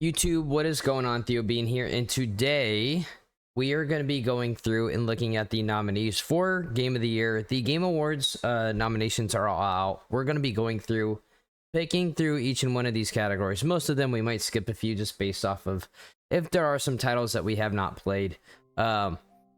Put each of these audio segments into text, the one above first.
YouTube, what is going on? Theo Bean here, and today we are going to be going through and looking at the nominees for Game of the Year. The Game Awards nominations are all out. We're going to be going through, picking through each and one of these categories. Most of them we might skip a few just based off of if there are some titles that we have not played.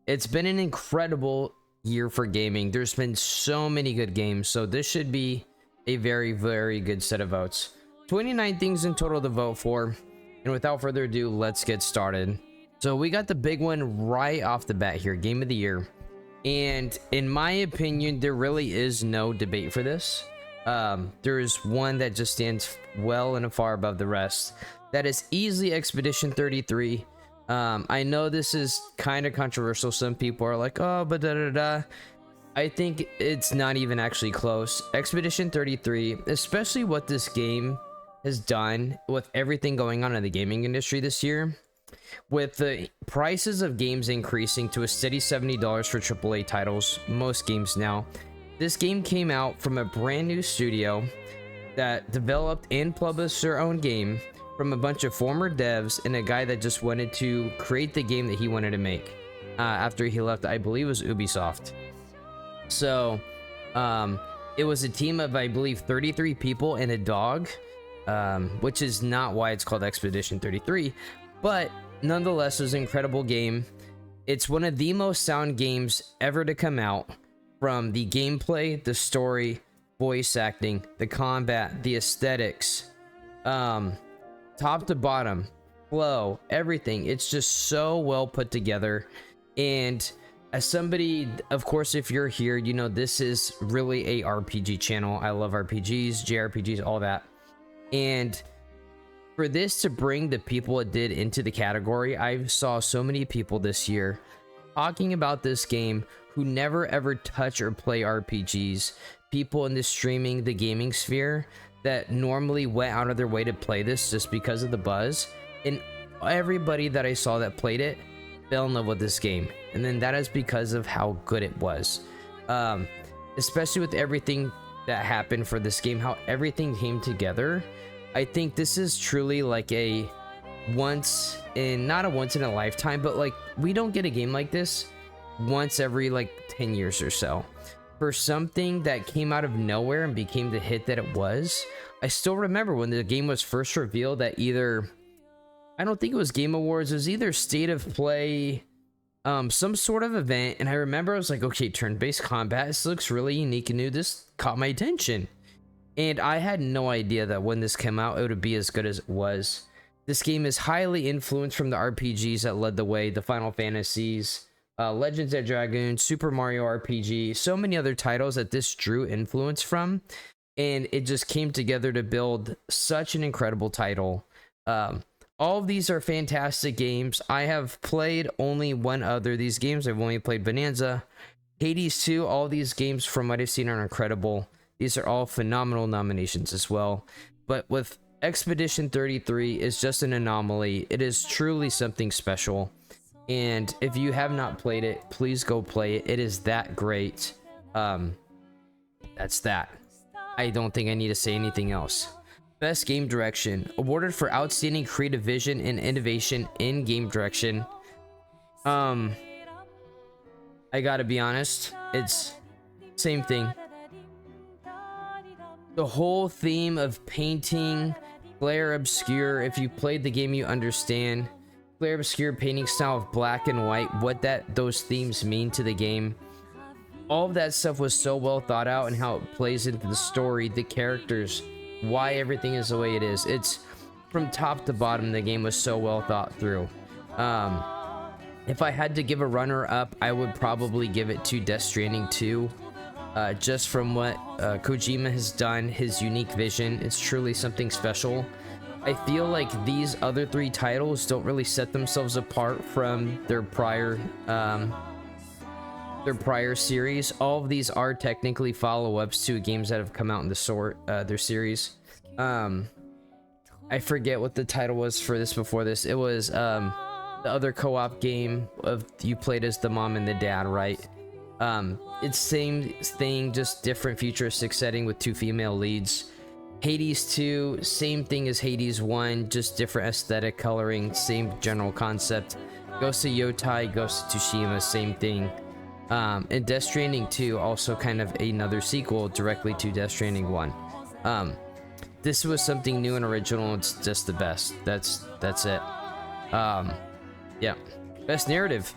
It's been an incredible year for gaming. There's been so many good games, so this should be a very, very good set of votes. 29 things in total to vote for. And without further ado, let's get started. So we got the big one right off the bat here, Game of the Year. And in my opinion, there really is no debate for this. There is one that just stands well and far above the rest. That is easily Expedition 33. I know this is kind of controversial. Some people are like, oh, but da-da-da. I think it's not even actually close. Expedition 33, especially what this game has done with everything going on in the gaming industry this year, with the prices of games increasing to a steady $70 for AAA titles, most games now. This game came out from a brand new studio that developed and published their own game from a bunch of former devs and a guy that just wanted to create the game that he wanted to make after he left, I believe it was Ubisoft. So it was a team of, I believe, 33 people and a dog. Which is not why it's called Expedition 33, but nonetheless, it was an incredible game. It's one of the most sound games ever to come out, from the gameplay, the story, voice acting, the combat, the aesthetics, top to bottom, flow, everything. It's just so well put together. And as somebody, of course, if you're here, you know this is really a RPG channel. I love RPGs, JRPGs, all that. And for this to bring the people it did into the category, I saw so many people this year talking about this game who never ever touch or play RPGs. People in the streaming, the gaming sphere that normally went out of their way to play this just because of the buzz. And everybody that I saw that played it fell in love with this game. And then that is because of how good it was. Especially with everything that happened for this game, how everything came together. I think this is truly like a not a once in a lifetime, but like we don't get a game like this once every like 10 years or so. For something that came out of nowhere and became the hit that it was. I still remember when the game was first revealed that either, I don't think it was Game Awards, it was either State of Play, some sort of event, and I remember I was like, okay, turn-based combat, this looks really unique and new. This caught my attention, and I had no idea that when this came out it would be as good as it was. This game is highly influenced from the RPGs that led the way, the Final Fantasies, Legends of Dragoon, Super Mario RPG, so many other titles that this drew influence from, and it just came together to build such an incredible title. All of these are fantastic games. I have played only one other of these games. I've only played Bonanza, Hades 2. All of these games, from what I've seen, are incredible. These are all phenomenal nominations as well. But with Expedition 33, it's just an anomaly. It is truly something special. And if you have not played it, please go play it. It is that great. That's that. I don't think I need to say anything else. Best Game Direction, awarded for outstanding creative vision and innovation in game direction. I gotta be honest, it's same thing. The whole theme of painting, glare obscure, if you played the game you understand. Glare obscure painting style of black and white, what those themes mean to the game. All of that stuff was so well thought out, and how it plays into the story, the characters, why everything is the way it is. It's from top to bottom, the game was so well thought through. If I had to give a runner up, I would probably give it to Death Stranding 2. Just from what Kojima has done, his unique vision, it's truly something special. I feel like these other three titles don't really set themselves apart from their prior series. All of these are technically follow-ups to games that have come out in their series. I forget what the title was for this before this. It was the other co-op game of you played as the mom and the dad, right? It's same thing, just different futuristic setting with two female leads. Hades 2, same thing as Hades 1, just different aesthetic coloring, same general concept. Ghost of Yotai, Ghost of Tsushima, same thing. And Death Stranding 2, also kind of another sequel directly to Death Stranding 1. This was something new and original. It's just the best. That's it. Yeah. Best narrative.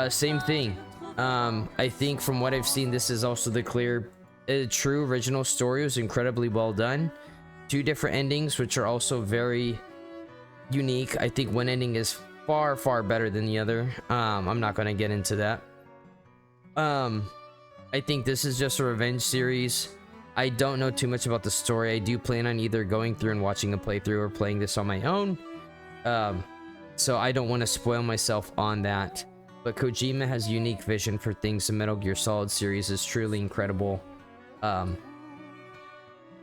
Same thing. I think from what I've seen, this is also the clear, true original story. It was incredibly well done. 2 different endings, which are also very unique. I think one ending is far better than the other. I'm not going to get into that. I think this is just a revenge series. I don't know too much about the story. I do plan on either going through and watching a playthrough or playing this on my own. So I don't want to spoil myself on that. But Kojima has unique vision for things. The Metal Gear Solid series is truly incredible.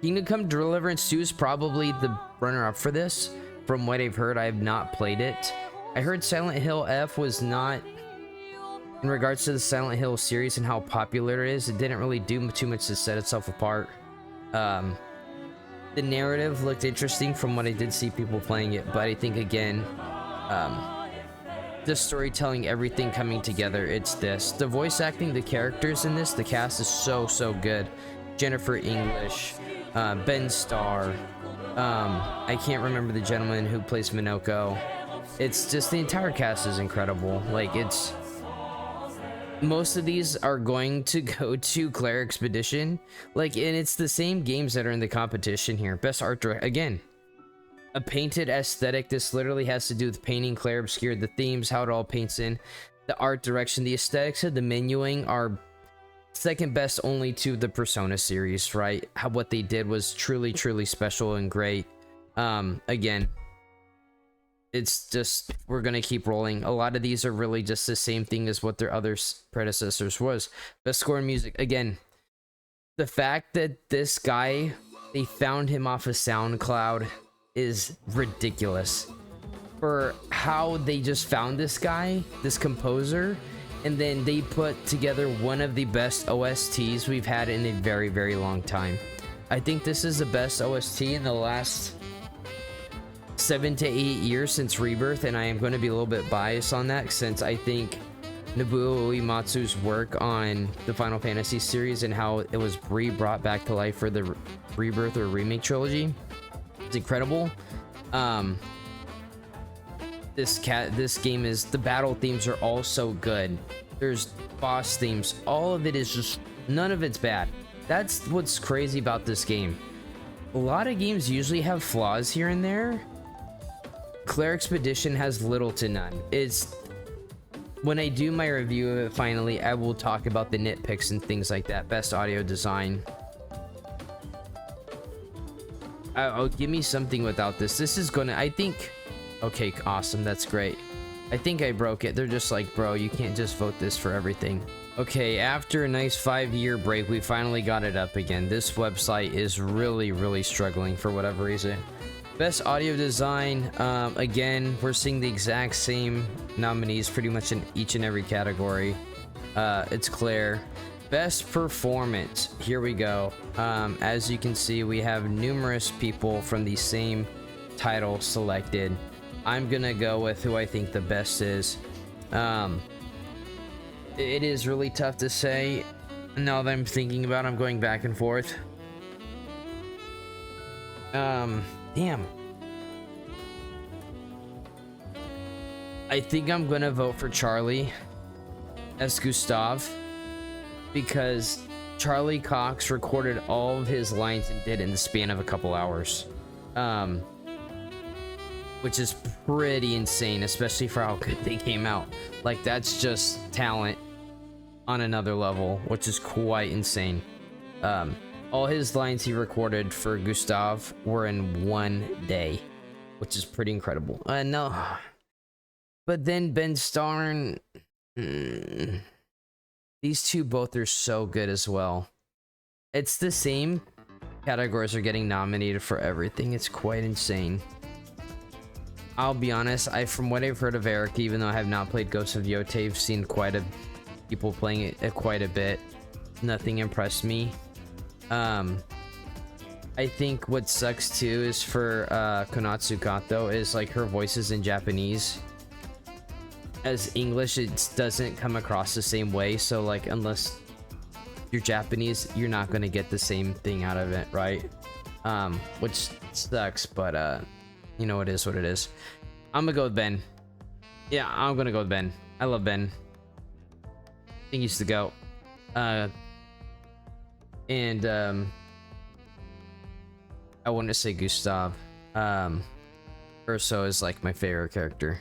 Kingdom Come Deliverance 2 is probably the runner-up for this. From what I've heard, I have not played it. I heard Silent Hill F was not... In regards to the Silent Hill series and how popular it is, it didn't really do too much to set itself apart. The narrative looked interesting from what I did see people playing it, but I think again, the storytelling, everything coming together, it's this. The voice acting, the characters in this, the cast is so good. Jennifer English, Ben Starr, I can't remember the gentleman who plays Minoko. It's just, the entire cast is incredible. Like, it's... Most of these are going to go to Claire Expedition, like, and it's the same games that are in the competition here. Best art direct, again, a painted aesthetic. This literally has to do with painting Claire Obscure, the themes, how it all paints in, the art direction, the aesthetics of the menuing are second best only to the Persona series, right? How what they did was truly special and great. Again, it's just, we're gonna keep rolling. A lot of these are really just the same thing as what their other predecessors was. Best score in music, again, the fact that this guy, they found him off of SoundCloud is ridiculous. For how they just found this guy, this composer, and then they put together one of the best OSTs we've had in a very long time. I think this is the best OST in the last 7 to 8 years since Rebirth, and I am going to be a little bit biased on that since I think Nobuo Uematsu's work on the Final Fantasy series and how it was brought back to life for the Rebirth or Remake trilogy, it's incredible. This game is, the battle themes are all so good. There's boss themes, all of it is just, none of it's bad. That's what's crazy about this game. A lot of games usually have flaws here and there. Claire Expedition has little to none. It's, when I do my review of it finally, I will talk about the nitpicks and things like that. Best audio design. Oh, give me something without this. This is gonna, I think, okay, awesome, that's great. I think I broke it. They're just like, bro, you can't just vote this for everything. Okay, after a nice 5-year break, we finally got it up again. This website is really struggling for whatever reason. Best audio design, again, we're seeing the exact same nominees pretty much in each and every category. It's Claire. Best performance, here we go. As you can see, we have numerous people from the same title selected. I'm gonna go with who I think the best is. It is really tough to say. Now that I'm thinking about it, I'm going back and forth. Damn. I think I'm gonna vote for Charlie as Gustav because Charlie Cox recorded all of his lines and did it in the span of a couple hours. Which is pretty insane, especially for how good they came out. Like, that's just talent on another level, which is quite insane. All his lines he recorded for Gustav were in one day, which is pretty incredible. No, but then Ben Starr, these two both are so good as well. It's the same categories are getting nominated for everything. It's quite insane. I'll be honest, from what I've heard of Eric, even though I have not played Ghost of Yotai, I've seen quite a people playing it quite a bit. Nothing impressed me. I I think what sucks too is for Konatsu Kato is like her voice is in Japanese. As English, it doesn't come across the same way. So like, unless you're Japanese, you're not gonna get the same thing out of it, right? Which sucks, but you know, it is what it is. I'm gonna go with Ben. Yeah, I'm gonna go with Ben. I love Ben. I think he's the GOAT. And I want to say Gustav. Urso is like my favorite character.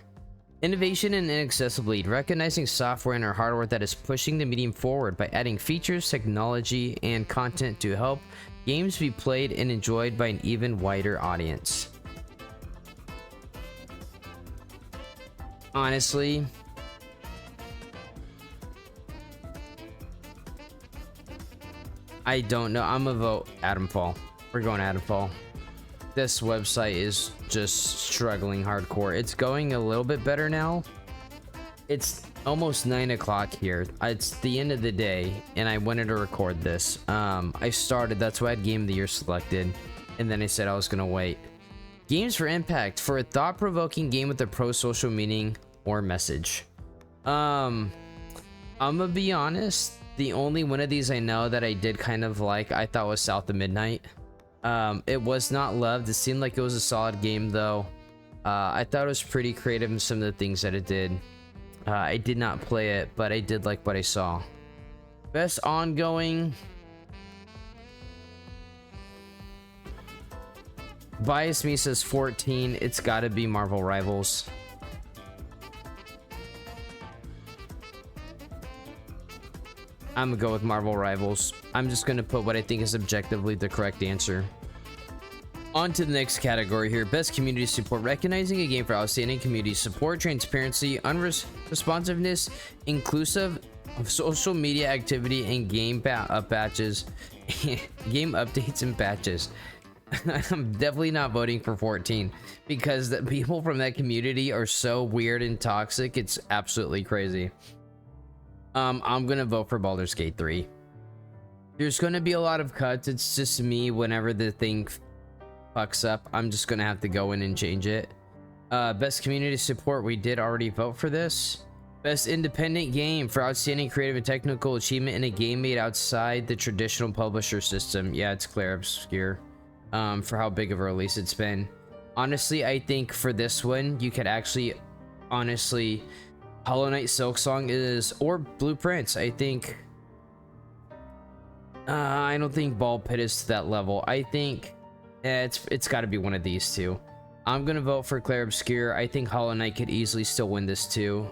Innovation and inaccessibility. Recognizing software and our hardware that is pushing the medium forward by adding features, technology, and content to help games be played and enjoyed by an even wider audience. Honestly, I don't know. I'm gonna vote Adamfall. We're going Adamfall. This website is just struggling hardcore. It's going a little bit better now. It's almost 9 o'clock here. It's the end of the day, and I wanted to record this. I started, that's why I had Game of the Year selected, and then I said I was gonna wait. Games for Impact, for a thought-provoking game with a pro-social meaning or message. I'm gonna be honest, the only one of these I know that I did kind of like, I thought was South of Midnight. It was not loved. It seemed like it was a solid game though. I thought it was pretty creative in some of the things that it did. I did not play it, but I did like what I saw. Best ongoing. Bias me says 14. It's gotta be Marvel Rivals. I'm gonna go with Marvel Rivals. I'm just gonna put what I think is objectively the correct answer. On to the next category here. Best community support. Recognizing a game for outstanding community support, transparency, responsiveness, inclusive of social media activity, and game patches, game updates and patches. I'm definitely not voting for 14 because the people from that community are so weird and toxic. It's absolutely crazy. I'm gonna vote for Baldur's Gate 3. There's gonna be a lot of cuts. It's just me, whenever the thing fucks up, I'm just gonna have to go in and change it. Best community support, we did already vote for this. Best independent game, for outstanding creative and technical achievement in a game made outside the traditional publisher system. Yeah, it's Claire Obscure. For how big of a release it's been. Honestly, I think for this one, you could actually, honestly, Hollow Knight Silksong is, or Blueprints. I think, I don't think Ball Pit is to that level. I think it's got to be one of these two. I'm gonna vote for Claire Obscure. I think Hollow Knight could easily still win this too.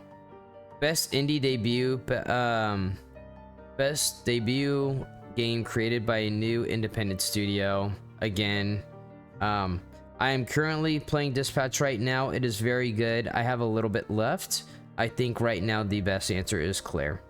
Best indie debut, best debut game created by a new independent studio. Again, I am currently playing Dispatch right now. It is very good. I have a little bit left. I think right now the best answer is Claire.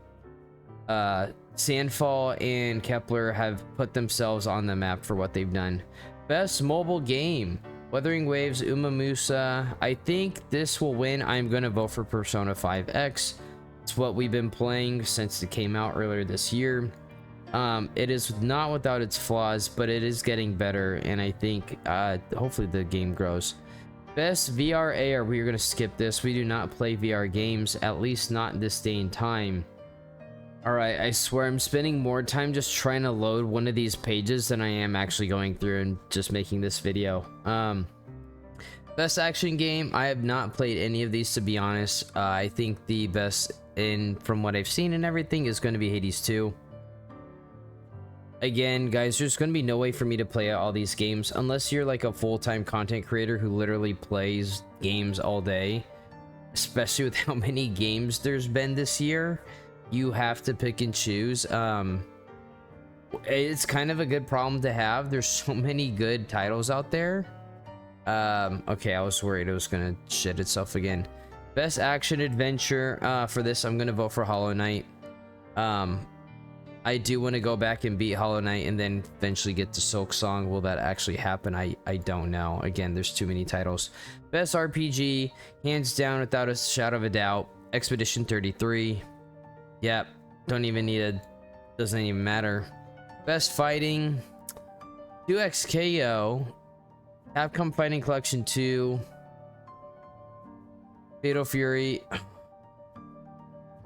Sandfall and Kepler have put themselves on the map for what they've done. Best mobile game, Wuthering Waves, Umamusa. I think this will win. I'm gonna vote for Persona 5X. It's what we've been playing since it came out earlier this year. It is not without its flaws, but it is getting better, and I think hopefully the game grows. Best VR AR, we are going to skip this. We do not play VR games, at least not in this day and time. Alright, I swear I'm spending more time just trying to load one of these pages than I am actually going through and just making this video. Best action game, I have not played any of these, to be honest. I think the best, from what I've seen and everything, is going to be Hades 2. Again, guys, there's going to be no way for me to play all these games unless you're like a full-time content creator who literally plays games all day. Especially with how many games there's been this year, you have to pick and choose. It's kind of a good problem to have. There's so many good titles out there. Okay, I was worried it was going to shit itself again. Best action adventure, for this, I'm going to vote for Hollow Knight. I do want to go back and beat Hollow Knight and then eventually get to Silksong. Will that actually happen? I don't know. Again, there's too many titles. Best RPG, hands down, without a shadow of a doubt, Expedition 33. Yep, don't even need a, doesn't even matter. Best fighting, 2XKO, Capcom Fighting Collection 2, Fatal Fury.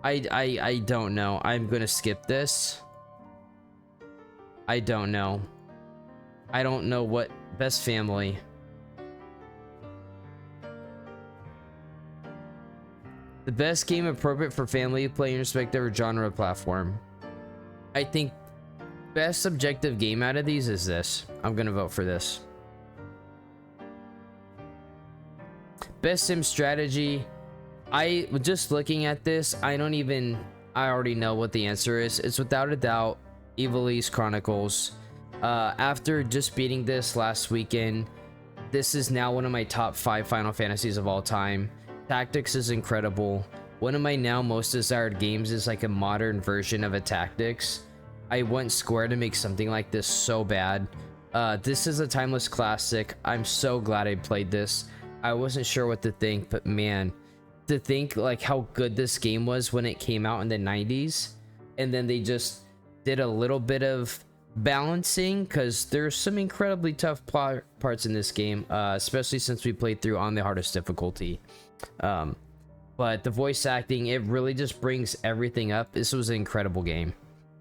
I don't know. I'm gonna skip this. I don't know. I don't know what best family. The best game appropriate for family play irrespective of genre or platform. I think best subjective game out of these is this. I'm gonna vote for this. Best sim strategy. I just looking at this, I already know what the answer is. It's without a doubt Ivalice Chronicles. After just beating this last weekend, this is now one of my top 5 Final Fantasies of all time. Tactics is incredible. One of my now most desired games is like a modern version of a Tactics. I want Square to make something like this so bad. This is a timeless classic. I'm so glad I played this. I wasn't sure what to think, but man, to think like how good this game was when it came out in the 90s, and then they just did a little bit of balancing, because there's some incredibly tough parts in this game, especially since we played through on the hardest difficulty. But the voice acting, it really just brings everything up. This was an incredible game.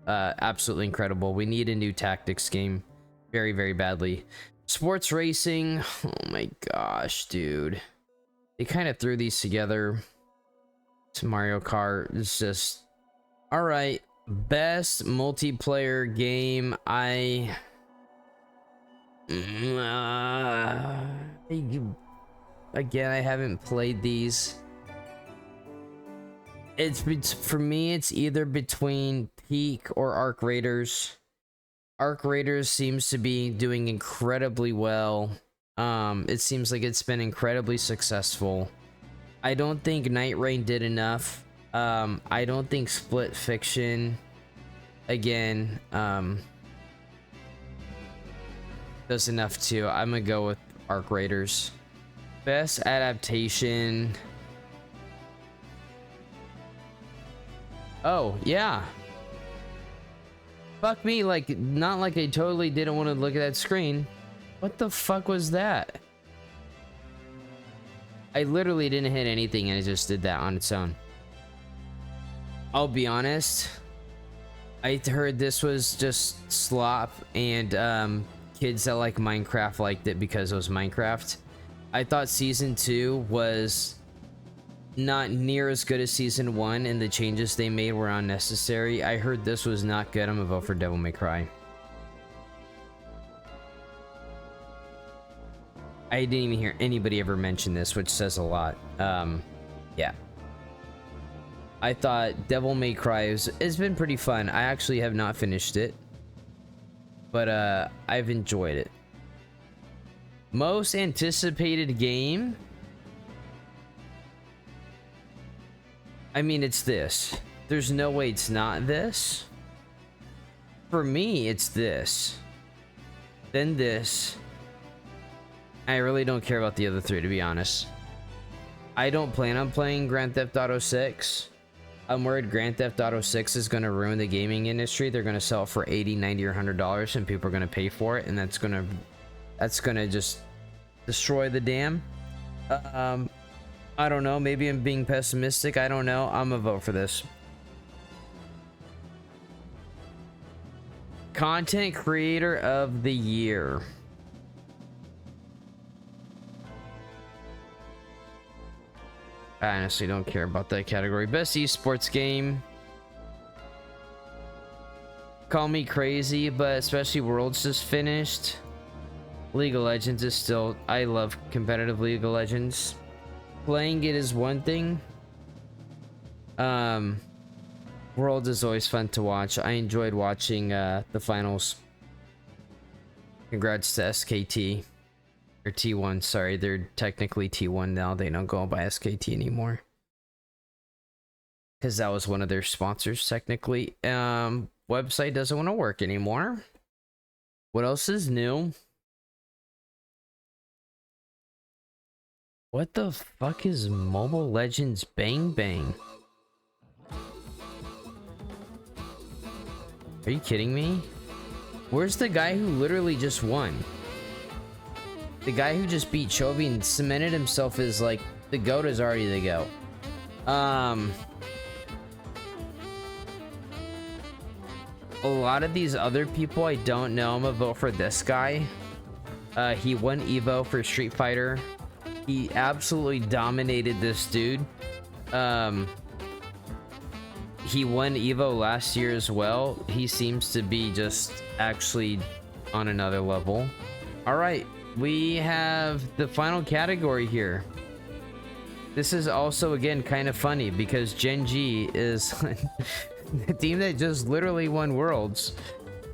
Absolutely incredible. We need a new Tactics game very, very badly. Sports racing, oh my gosh, dude, they kind of threw these together. It's Mario Kart. It's just all right. Best multiplayer game. Again, I haven't played these. It's for me, it's either between Peak or Arc Raiders. Arc Raiders seems to be doing incredibly well. It seems like it's been incredibly successful. I don't think Night Rain did enough. I don't think Split Fiction, again, does enough too. I'm gonna go with Arc Raiders. Best adaptation. Oh yeah. Fuck me, like, not like I totally didn't want to look at that screen. What the fuck was that? I literally didn't hit anything and it just did that on its own. I'll be honest, I heard this was just slop, and kids that like Minecraft liked it because it was Minecraft. I thought season 2 was not near as good as season 1, and the changes they made were unnecessary. I heard this was not good. I'm gonna vote for Devil May Cry. I didn't even hear anybody ever mention this, which says a lot. Yeah. I thought Devil May Cry it's been pretty fun. I actually have not finished it, but I've enjoyed it. Most anticipated game? I mean, it's this. There's no way it's not this. For me, it's this. Then this. I really don't care about the other 3, to be honest. I don't plan on playing Grand Theft Auto 6. I'm worried Grand Theft Auto 6 is going to ruin the gaming industry. They're going to sell it for $80, $90, or $100, and people are going to pay for it, and that's going to just destroy the dam. I don't know. Maybe I'm being pessimistic. I don't know. I'm gonna vote for this. Content Creator of the Year. I honestly don't care about that category. Best esports game. Call me crazy, but especially Worlds just finished. League of Legends is still... I love competitive League of Legends. Playing it is one thing. Worlds is always fun to watch. I enjoyed watching the finals. Congrats to SKT. Or T1, sorry. They're technically T1 now. They don't go by SKT anymore. Because that was one of their sponsors, technically. Website doesn't want to work anymore. What else is new? What the fuck is Mobile Legends Bang Bang? Are you kidding me? Where's the guy who literally just won? The guy who just beat Chovy and cemented himself as like the GOAT is already the GOAT. A lot of these other people I don't know. I'm gonna vote for this guy. He won Evo for Street Fighter. He absolutely dominated this dude. He won Evo last year as well. He seems to be just actually on another level. All right, we have the final category here. This is also, again, kind of funny because Gen G is the team that just literally won Worlds.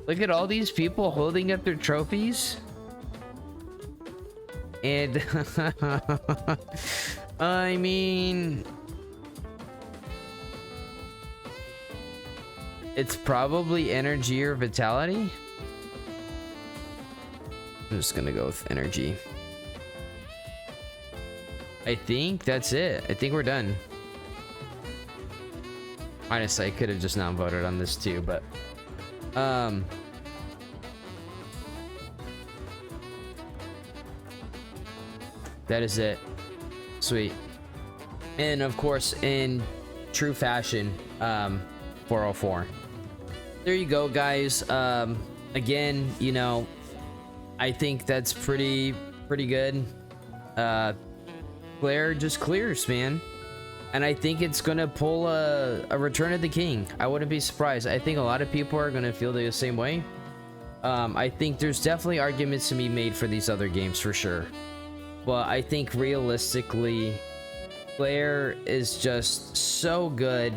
Look at all these people holding up their trophies. And I mean, it's probably energy or vitality. I'm just gonna go with energy. I think that's it. I think we're done. Honestly, I could have just not voted on this too, but that is it. Sweet. And of course, in true fashion, 404. There you go, guys. Again, you know, I think that's pretty good. Claire just clears, man. And I think it's gonna pull a Return of the King. I wouldn't be surprised. I think a lot of people are gonna feel the same way. I think there's definitely arguments to be made for these other games for sure. But I think realistically, Claire is just so good.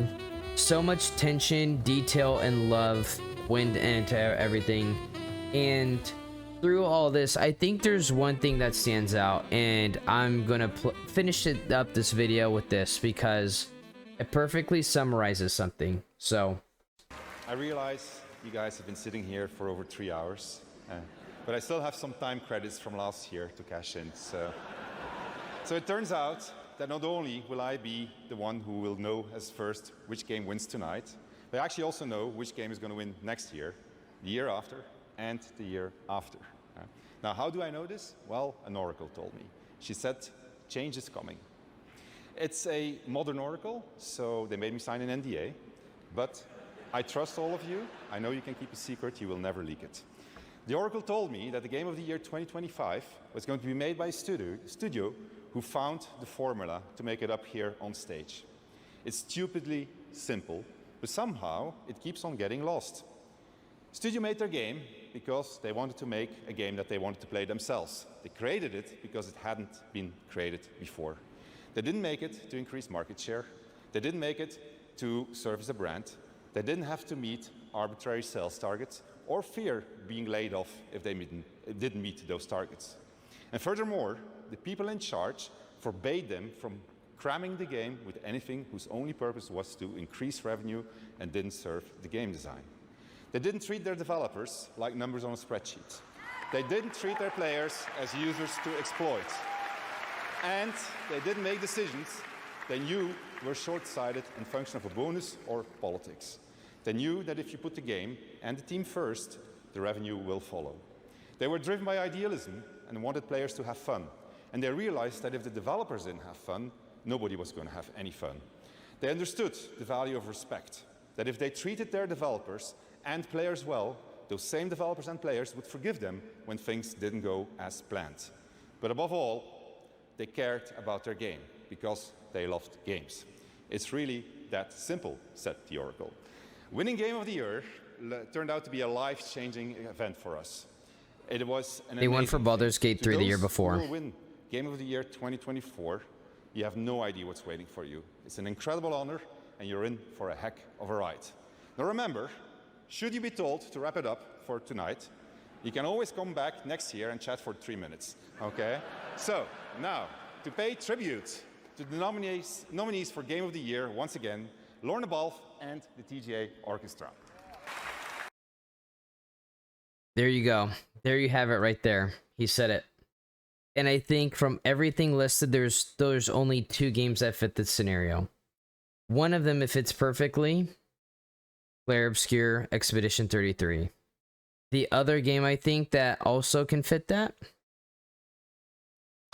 So much tension, detail, and love went into everything. And through all this, I think there's one thing that stands out, and I'm gonna finish up this video with this because it perfectly summarizes something. So I realize you guys have been sitting here for over 3 hours, but I still have some time credits from last year to cash in. So it turns out that not only will I be the one who will know as first which game wins tonight, but I actually also know which game is going to win next year, the year after, and the year after. Now, how do I know this? Well, an oracle told me. She said, change is coming. It's a modern oracle, so they made me sign an NDA, but I trust all of you. I know you can keep a secret. You will never leak it. The oracle told me that the Game of the Year 2025 was going to be made by a studio who found the formula to make it up here on stage. It's stupidly simple, but somehow it keeps on getting lost. Studio made their game because they wanted to make a game that they wanted to play themselves. They created it because it hadn't been created before. They didn't make it to increase market share. They didn't make it to serve as a brand. They didn't have to meet arbitrary sales targets or fear being laid off if they didn't meet those targets. And furthermore, the people in charge forbade them from cramming the game with anything whose only purpose was to increase revenue and didn't serve the game design. They didn't treat their developers like numbers on a spreadsheet. They didn't treat their players as users to exploit. And they didn't make decisions they knew were short-sighted and function of a bonus or politics. They knew that if you put the game and the team first, the revenue will follow. They were driven by idealism and wanted players to have fun. And they realized that if the developers didn't have fun, nobody was going to have any fun. They understood the value of respect, that if they treated their developers and players well, those same developers and players would forgive them when things didn't go as planned. But above all, they cared about their game because they loved games. It's really that simple, said the oracle. Winning Game of the Year turned out to be a life-changing event for us. It was an They won for Baldur's Gate 3 the year before. Who will win Game of the Year 2024, you have no idea what's waiting for you. It's an incredible honor, and you're in for a heck of a ride. Now remember, should you be told to wrap it up for tonight, you can always come back next year and chat for 3 minutes, okay? So, now, to pay tribute to the nominees for Game of the Year, once again, Lorna Balfe and the TGA Orchestra. There you go. There you have it right there. He said it. And I think from everything listed, there's only 2 games that fit this scenario. One of them, it fits perfectly. Clair Obscur Expedition 33. The other game I think that also can fit that,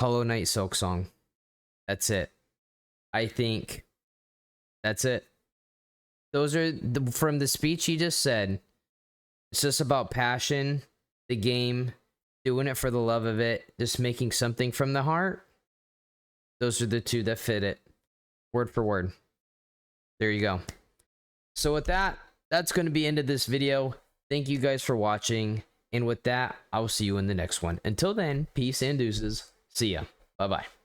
Hollow Knight Silksong. That's it. I think that's it. Those are from the speech he just said. It's just about passion, the game, doing it for the love of it, just making something from the heart. Those are the two that fit it, word for word. There you go. So with that, that's going to be end of this video. Thank you guys for watching. And with that, I will see you in the next one. Until then, peace and deuces. See ya. Bye-bye.